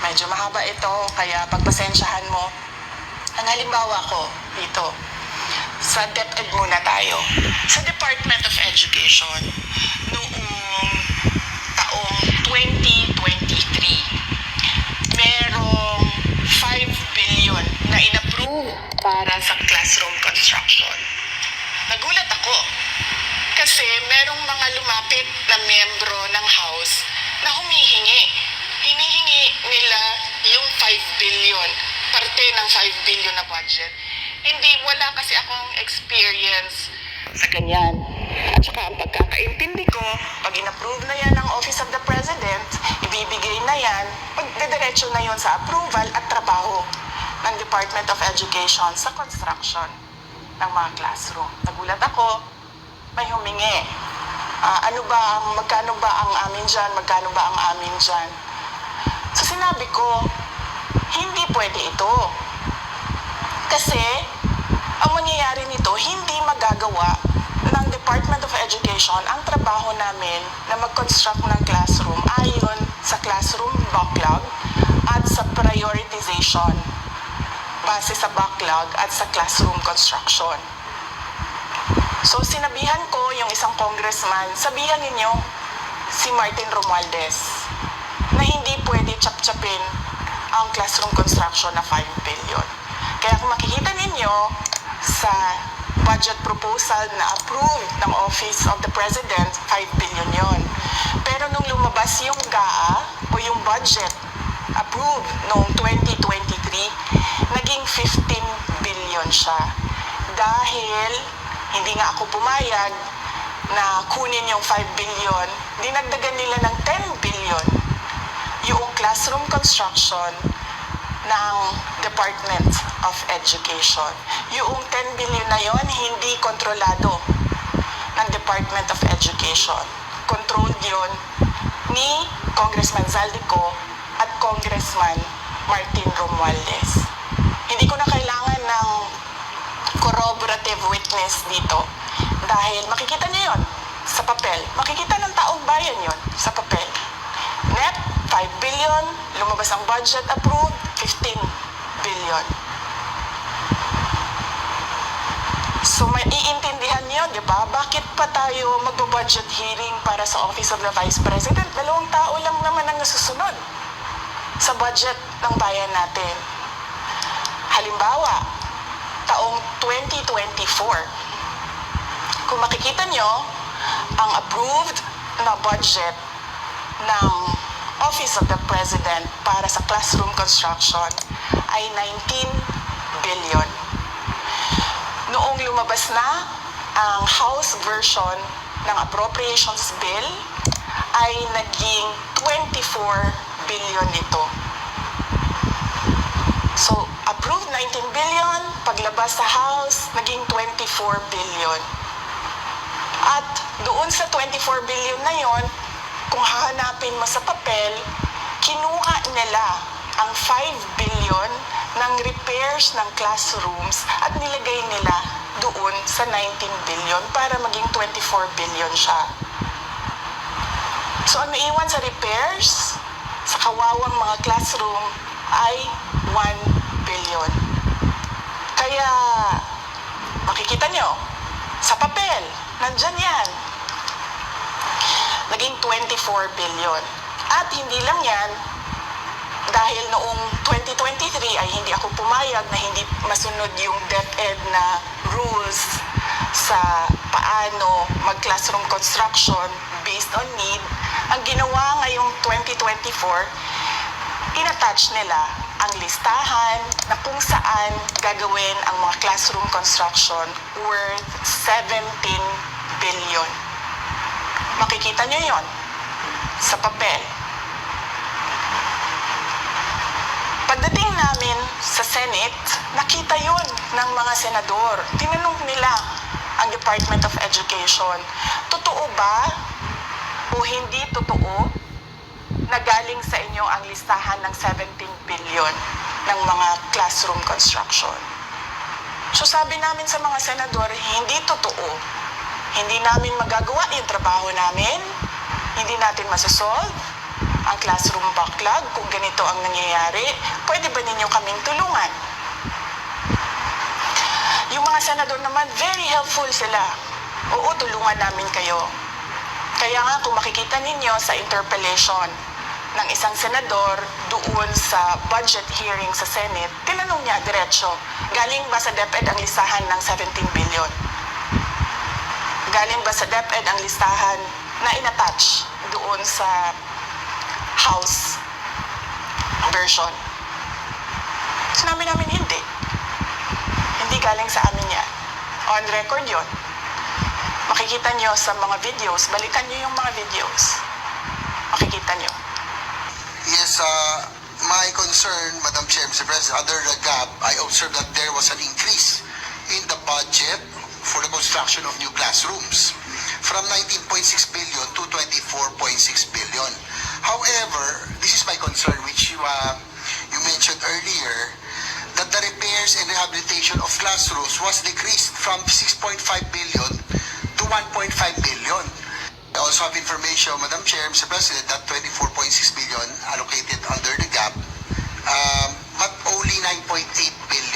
Medyo mahaba ito, kaya pagpasensyahan mo. Ang halimbawa ko dito, sa DepEd muna tayo. Sa Department of Education, noong taong 2023, merong 5 billion na inapprove para sa classroom construction. Nagulat ako kasi merong mga lumapit na miyembro ng House na humihingi. Hinihingi nila yung 5 billion, parte ng 5 billion na budget. Wala kasi akong experience sa ganyan. At saka ang pagkakaintindi ko, pag inapprove na yan ng Office of the President, ibibigay na yan, magdediretso na yun sa approval at trabaho ng Department of Education sa construction ng mga classroom. Nagulat ako, may humingi. Magkano ba ang amin dyan? Magkano ba ang amin dyan? So sinabi ko, hindi pwede ito. Kasi, ang mangyayari nito, hindi magagawa ng Department of Education ang trabaho namin na mag-construct ng classroom ayon sa classroom backlog at sa prioritization base sa backlog at sa classroom construction. So, sinabihan ko yung isang congressman, sabihan ninyo si Martin Romualdez na hindi pwede chap-chapin ang classroom construction na 5 billion. Kaya kung makikita ninyo sa budget proposal na approved ng Office of the President, 5 billion yon. Pero nung lumabas yung GAA o yung budget approved noong 2023, naging 15 billion siya. Dahil hindi nga ako pumayag na kunin yung 5 billion, dinagdagan nila ng 10 billion yung classroom construction ng Department of Education. Yung 10 billion na yon hindi kontrolado ng Department of Education. Controlled yon ni Congressman Zaldico at Congressman Martin Romualdez. Hindi ko na kailangan ng corroborative witness dito dahil makikita niyo yon sa papel. Makikita ng taong bayan yon sa papel. Net, 5 billion, lumabas ang budget approved, 15 billion. So may iintindihan niyo, di ba? Bakit pa tayo magbo-budget hearing para sa Office of the Vice President? 2 tao lang naman ang nasusunod sa budget ng bayan natin. Halimbawa, taong 2024, kung makikita niyo, ang approved na budget ng Office of the President para sa classroom construction ay 19 billion. Noong lumabas na ang House version ng Appropriations Bill ay naging 24 billion ito. So, approved 19 billion, paglabas sa House, naging 24 billion. At doon sa 24 billion na yon, kung hahanapin mo sa papel, kinuha nila ang 5 billion ng repairs ng classrooms at nilagay nila doon sa 19 billion para maging 24 billion siya. So, ang naiwan sa repairs, sa kawawang mga classroom, ay 1 billion. Kaya, makikita nyo, sa papel, nandyan yan. Naging 24 billion. At hindi lang yan, dahil noong 2023 ay hindi ako pumayag na hindi masunod yung DepEd na rules sa paano mag-classroom construction based on need. Ang ginawa ngayong 2024, in-attach nila ang listahan na kung saan gagawin ang mga classroom construction worth 17 billion. Makikita nyo yon sa papel. Pagdating namin sa Senate, nakita yon ng mga senador. Tinanong nila ang Department of Education, totoo ba o hindi totoo na galing sa inyo ang listahan ng 17 billion ng mga classroom construction? So sabi namin sa mga senador, hindi totoo. Hindi namin magagawa yung trabaho namin, hindi natin masasolve, ang classroom backlog, kung ganito ang nangyayari, pwede ba ninyo kaming tulungan? Yung mga senador naman, very helpful sila. Oo, tulungan namin kayo. Kaya nga kung makikita ninyo sa interpellation ng isang senador doon sa budget hearing sa Senate, tinanong niya diretso, galing ba sa DepEd ang listahan ng 17 billion? Galing ba sa DepEd ang listahan na inattach doon sa House version? Sinabi namin hindi. Hindi galing sa amin yan. On record yon. Makikita nyo sa mga videos, balikan nyo yung mga videos. Makikita nyo. Yes, my concern, Madam Chair, Mr. President, under the gap, I observed that there was an increase in the budget for the construction of new classrooms from 19.6 billion to 24.6 billion. However, this is my concern, which you mentioned earlier, that the repairs and rehabilitation of classrooms was decreased from 6.5 billion to 1.5 billion. I also have information, Madam Chair, Mr. President, that 24.6 billion allocated under the gap, but only 9.8 billion